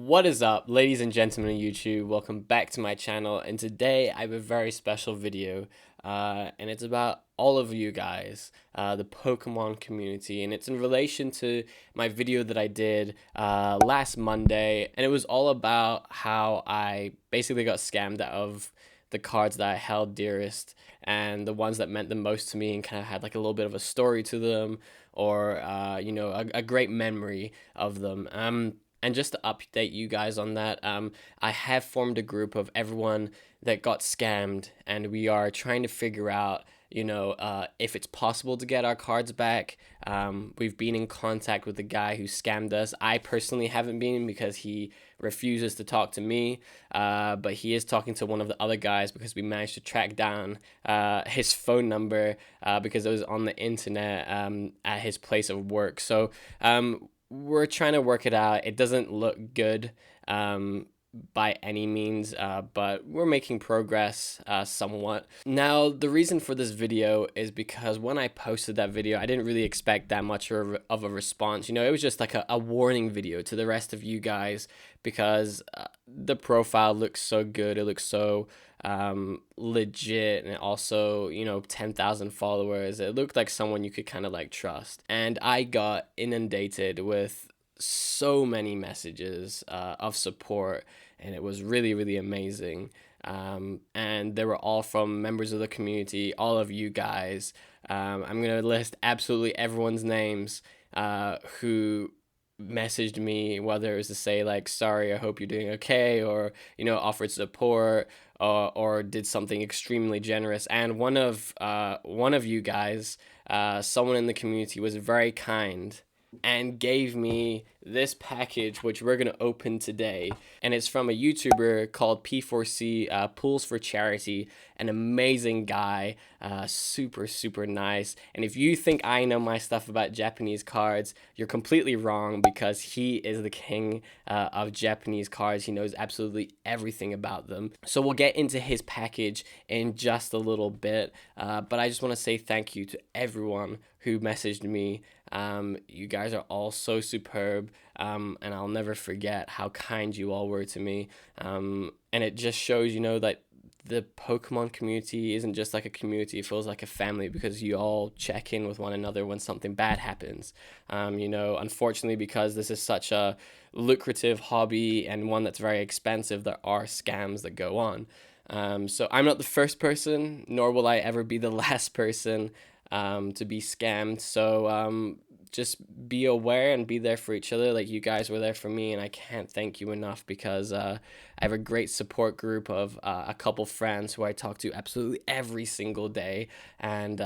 What is up, ladies and gentlemen on YouTube? Welcome back to my channel, and today I have a very special video, and it's about all of you guys, the Pokemon community, and it's in relation to my video that I did last Monday, and it was all about how I basically got scammed out of the cards that I held dearest and the ones that meant the most to me and kind of had like a little bit of a story to them, or a great memory of them. And just to update you guys on that, I have formed a group of everyone that got scammed, and we are trying to figure out, if it's possible to get our cards back. We've been in contact with the guy who scammed us. I personally haven't been because he refuses to talk to me, but he is talking to one of the other guys because we managed to track down his phone number because it was on the internet at his place of work. So we're trying to work it out. It doesn't look good by any means, but we're making progress somewhat. Now, the reason for this video is because when I posted that video, I didn't really expect that much of a response. It was just like a warning video to the rest of you guys because the profile looks so good. It looks so legit, and also 10,000 followers. It looked like someone you could kind of like trust, and I got inundated with so many messages of support, and it was really amazing. And they were all from members of the community, all of you guys. I'm gonna list absolutely everyone's names who messaged me, whether it was to say like, sorry, I hope you're doing okay, or offered support, or did something extremely generous. And one of you guys, someone in the community, was very kind and gave me this package, which we're gonna open today, and it's from a YouTuber called P4C, Pools for Charity. An amazing guy, super nice. And if you think I know my stuff about Japanese cards, you're completely wrong, because he is the king of Japanese cards. He knows absolutely everything about them. So we'll get into his package in just a little bit, but I just want to say thank you to everyone who messaged me. You guys are all so superb, and I'll never forget how kind you all were to me. And it just shows, that the Pokemon community isn't just like a community. It feels like a family because you all check in with one another when something bad happens. Unfortunately, because this is such a lucrative hobby and one that's very expensive, there are scams that go on. So I'm not the first person, nor will I ever be the last person to be scammed. So just be aware and be there for each other like you guys were there for me, and I can't thank you enough, because I have a great support group of a couple friends who I talk to absolutely every single day, and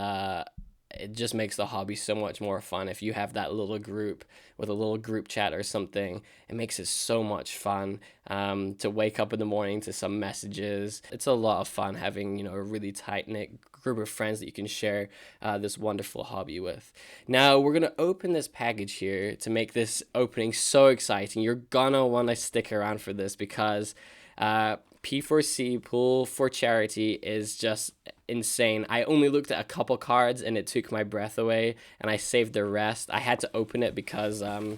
it just makes the hobby so much more fun. If you have that little group with a little group chat or something, it makes it so much fun to wake up in the morning to some messages. It's a lot of fun having a really tight-knit group of friends that you can share this wonderful hobby with. Now we're gonna open this package here to make this opening so exciting. You're gonna want to stick around for this, because P4C, Pool for Charity, is just insane. I only looked at a couple cards and it took my breath away, and I saved the rest. I had to open it because I'm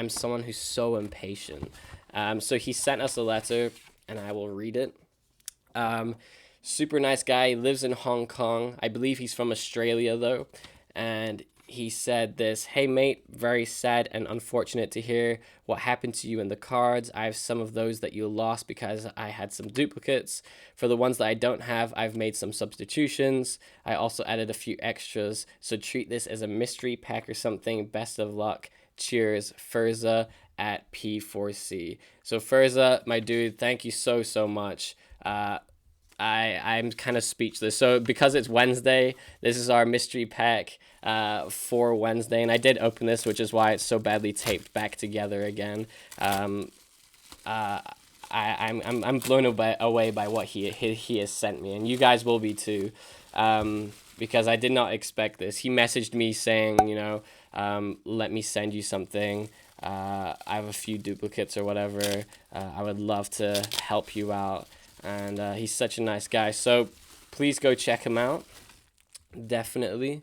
someone who's so impatient. So he sent us a letter, and I will read it. Super nice guy. He lives in Hong Kong. I believe he's from Australia though, and he said this: "Hey mate, very sad and unfortunate to hear what happened to you in the cards. I have some of those that you lost because I had some duplicates. For the ones that I don't have, I've made some substitutions. I also added a few extras, so treat this as a mystery pack or something. Best of luck. Cheers, Furza at P4C." So Furza, my dude, thank you so much. I'm kind of speechless. So because it's Wednesday, this is our mystery pack for Wednesday, and I did open this, which is why it's so badly taped back together again. I'm blown away by what he has sent me, and you guys will be too, because I did not expect this. He messaged me saying, let me send you something. I have a few duplicates or whatever. I would love to help you out. And he's such a nice guy, so please go check him out, definitely.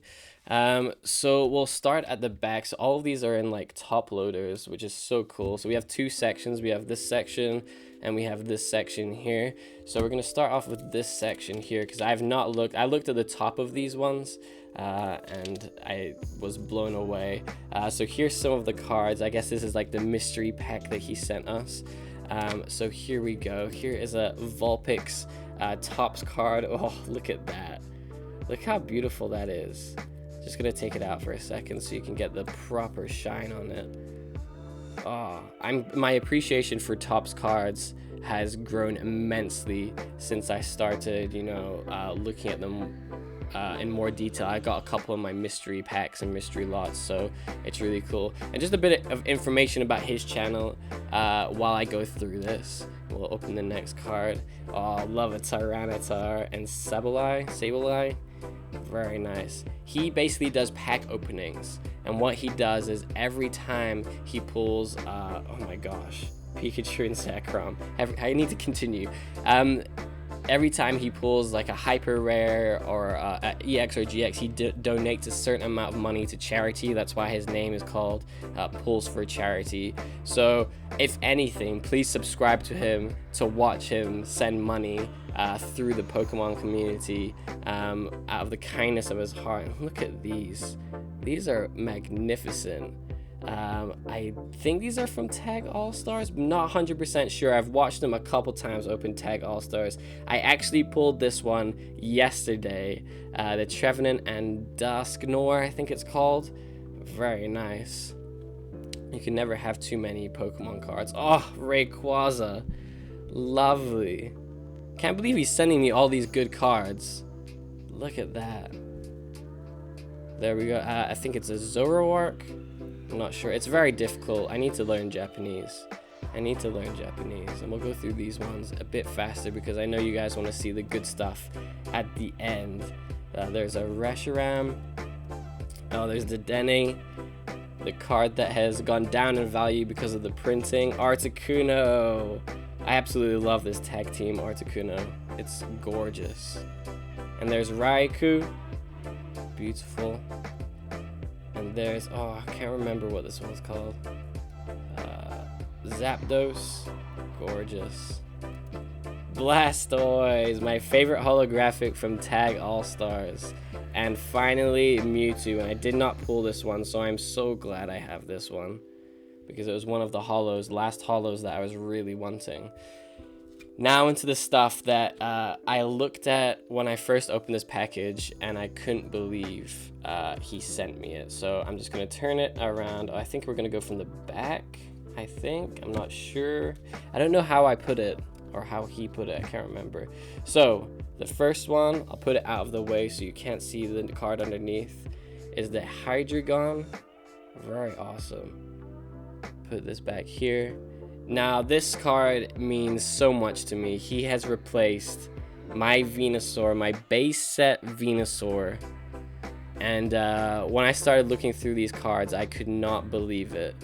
So we'll start at the back. So all of these are in like top loaders, which is so cool. So we have two sections. We have this section and we have this section here. So we're gonna start off with this section here because I've not looked. I looked at the top of these ones and I was blown away. So here's some of the cards. I guess this is like the mystery pack that he sent us. So here we go. Here is a Vulpix Topps card. Oh, look at that. Look how beautiful that is. Just gonna take it out for a second so you can get the proper shine on it. Oh, my appreciation for Topps cards has grown immensely since I started, you know, looking at them in more detail. I got a couple of my mystery packs and mystery lots, so it's really cool. And just a bit of information about his channel while I go through this. We'll open the next card. Oh, love a Tyranitar and Sableye. Very nice. He basically does pack openings, and what he does is every time he pulls oh my gosh, Pikachu and Zekrom. I need to continue. Every time he pulls like a hyper rare or a EX or GX, he donates a certain amount of money to charity. That's why his name is called Pulls for Charity. So if anything, please subscribe to him to watch him send money through the Pokemon community out of the kindness of his heart. And look at these. These are magnificent. I think these are from Tag All-Stars. I'm not 100% sure. I've watched them a couple times open Tag All-Stars. I actually pulled this one yesterday. The Trevenant and Dusknoir, I think it's called. Very nice. You can never have too many Pokemon cards. Oh, Rayquaza. Lovely. Can't believe he's sending me all these good cards. Look at that. There we go. I think it's a Zoroark. I'm not sure. It's very difficult. I need to learn Japanese. And we'll go through these ones a bit faster because I know you guys want to see the good stuff at the end. There's a Reshiram. Oh, there's the Dene. The card that has gone down in value because of the printing. Articuno. I absolutely love this tag team, Articuno. It's gorgeous. And there's Raikou. Beautiful. And there's, oh, I can't remember what this one's called. Zapdos. Gorgeous. Blastoise, my favorite holographic from Tag All-Stars. And finally, Mewtwo. And I did not pull this one, so I'm so glad I have this one, because it was one of the last holos that I was really wanting. Now into the stuff that I looked at when I first opened this package, and I couldn't believe he sent me it. So I'm just gonna turn it around. I think we're gonna go from the back, I'm not sure. I don't know how I put it, or how he put it, I can't remember. So the first one, I'll put it out of the way so you can't see the card underneath, is the Hydreigon. Very awesome. Put this back here. Now this card means so much to me. He has replaced my Venusaur, my base set Venusaur. And when I started looking through these cards, I could not believe it.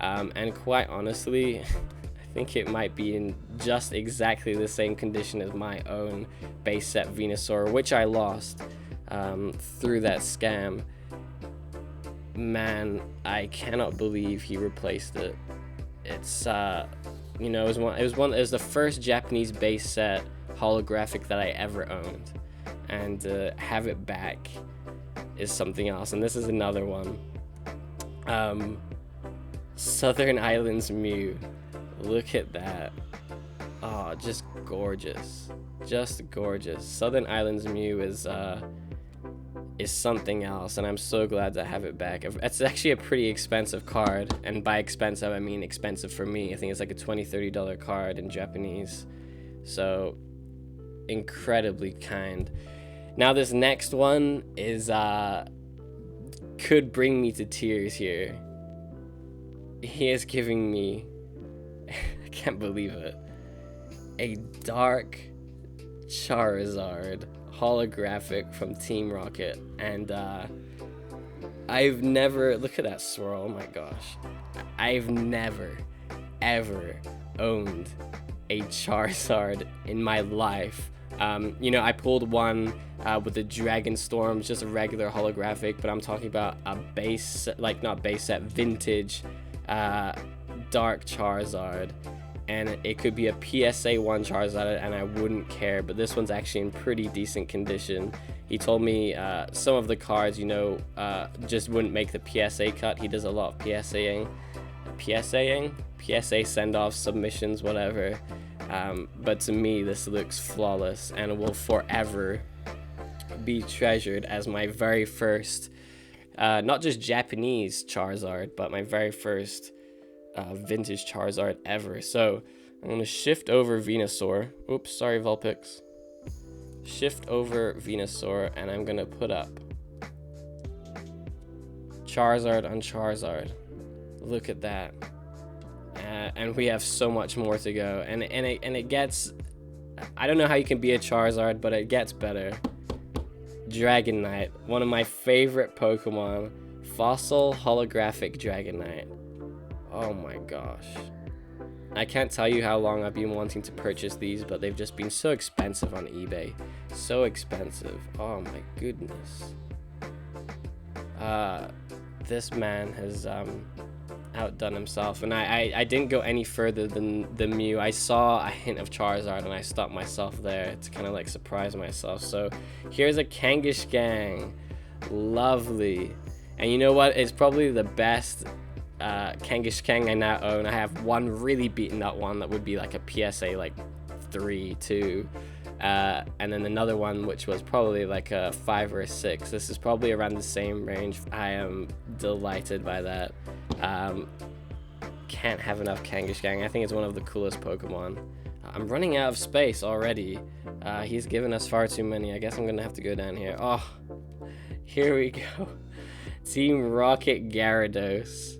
And quite honestly, I think it might be in just exactly the same condition as my own base set Venusaur, which I lost through that scam. Man, I cannot believe he replaced it. It's you know, it was the first Japanese base set holographic that I ever owned, and to have it back is something else. And this is another one. Southern Islands Mew. Look at that. Oh, just gorgeous. Just gorgeous. Southern Islands Mew is something else, and I'm so glad to have it back. It's actually a pretty expensive card, and by expensive I mean expensive for me. I think it's like a $20-30 card in Japanese, so incredibly kind. Now this next one is could bring me to tears here. He is giving me I can't believe it, a Dark Charizard holographic from Team Rocket. And I've never, look at that swirl, oh my gosh, I've never ever owned a Charizard in my life You know, I pulled one with the Dragon Storm, just a regular holographic, but I'm talking about a base, like not base set, vintage Dark Charizard. And it could be a PSA 1 Charizard, and I wouldn't care, but this one's actually in pretty decent condition. He told me some of the cards, you know, just wouldn't make the PSA cut. He does a lot of PSA send-offs, submissions, whatever. But to me, this looks flawless and will forever be treasured as my very first, not just Japanese Charizard, but my very first vintage Charizard ever. So I'm gonna shift over Venusaur. Oops, sorry, Vulpix. Shift over Venusaur, and I'm gonna put up Charizard on Charizard. Look at that. And we have so much more to go. And it gets, I don't know how you can be a Charizard, but it gets better. Dragonite, one of my favorite Pokemon. Fossil holographic Dragonite. Oh my gosh. I can't tell you how long I've been wanting to purchase these, but they've just been so expensive on eBay. So expensive. Oh my goodness. This man has outdone himself, and I didn't go any further than the Mew. I saw a hint of Charizard and I stopped myself there to kind of like surprise myself. So here's a Kangaskhan. Lovely. And you know what? It's probably the best Kangaskhan I now own. I have one really beaten up one that would be like a PSA like 3, 2. And then another one which was probably like a 5 or a 6. This is probably around the same range. I am delighted by that. Can't have enough Kangaskhan. I think it's one of the coolest Pokemon. I'm running out of space already. He's given us far too many. I guess I'm gonna have to go down here. Oh, here we go. Team Rocket Gyarados.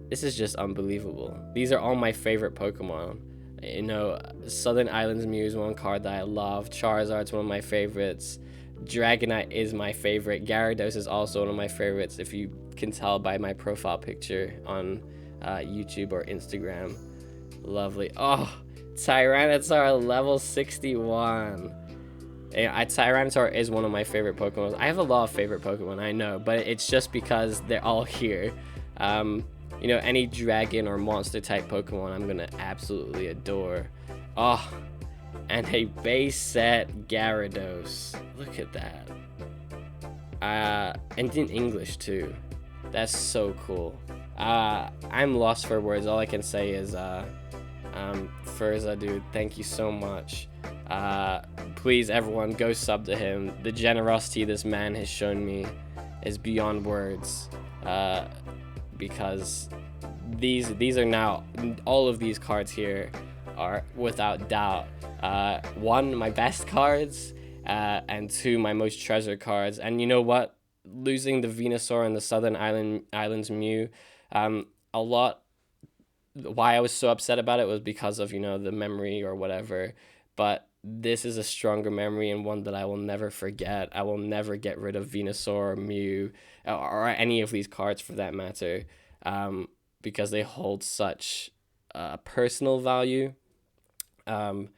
This is just unbelievable. These are all my favorite Pokemon. You know, Southern Islands Mew is one card that I love. Charizard's one of my favorites. Dragonite is my favorite. Gyarados is also one of my favorites, if you can tell by my profile picture on YouTube or Instagram. Lovely. Oh, Tyranitar level 61. Yeah, Tyranitar is one of my favorite Pokemon. I have a lot of favorite Pokemon, I know, but it's just because they're all here. You know, any dragon or monster type Pokemon I'm gonna absolutely adore. Oh, and a base set Gyarados. Look at that. And in English too. That's so cool. I'm lost for words. All I can say is, Furza, dude, thank you so much. Please, everyone, go sub to him. The generosity this man has shown me is beyond words. Because these are now, all of these cards here are without doubt, 1, my best cards, and 2, my most treasured cards. And you know what? Losing the Venusaur and the Southern Islands Mew, why I was so upset about it was because of, you know, the memory or whatever. But this is a stronger memory and one that I will never forget. I will never get rid of Venusaur or Mew or any of these cards for that matter, because they hold such personal value. I'm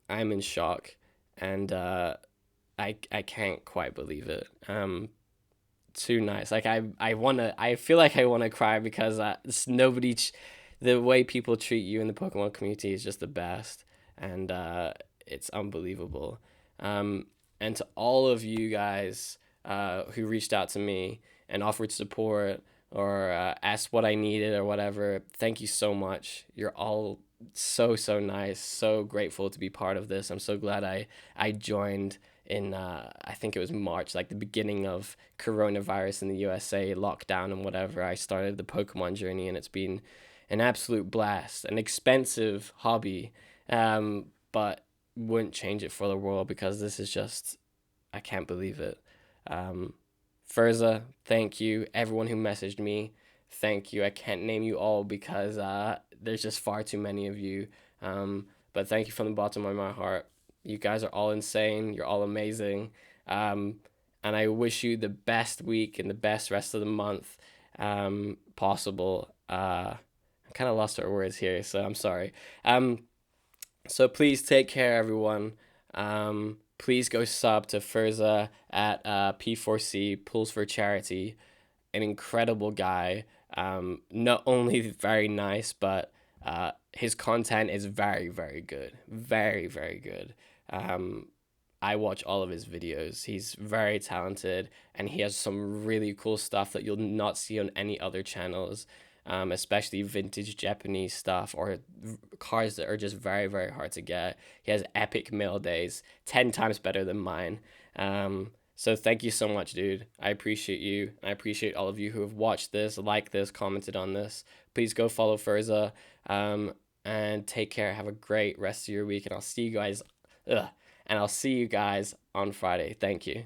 in shock, and I can't quite believe it. Too nice. Like I feel like I wanna cry because the way people treat you in the Pokemon community is just the best, and it's unbelievable. And to all of you guys who reached out to me and offered support or asked what I needed or whatever, thank you so much. You're all so nice. So grateful to be part of this. I'm so glad I joined in I think it was March, like the beginning of coronavirus in the USA, lockdown and whatever. I started the Pokemon journey, and it's been an absolute blast, an expensive hobby, but wouldn't change it for the world because this is just, I can't believe it. Furza, thank you. Everyone who messaged me, thank you. I can't name you all because there's just far too many of you, but thank you from the bottom of my heart. You guys are all insane. You're all amazing. And I wish you the best week and the best rest of the month possible. I'm kind of lost for words here, so I'm sorry. So please take care, everyone. Please go sub to Furza at P4C, Pools for Charity. An incredible guy. Not only very nice, but his content is very, very good. Very, very good. Um, I watch all of his videos. He's very talented, and he has some really cool stuff that you'll not see on any other channels, especially vintage Japanese stuff or cars that are just very, very hard to get. He has epic mail days, 10 times better than mine. So thank you so much, dude. I appreciate you. I appreciate all of you who have watched this, liked this, commented on this. Please go follow Furza, and take care. Have a great rest of your week, and I'll see you guys. Ugh, and I'll see you guys on Friday. Thank you.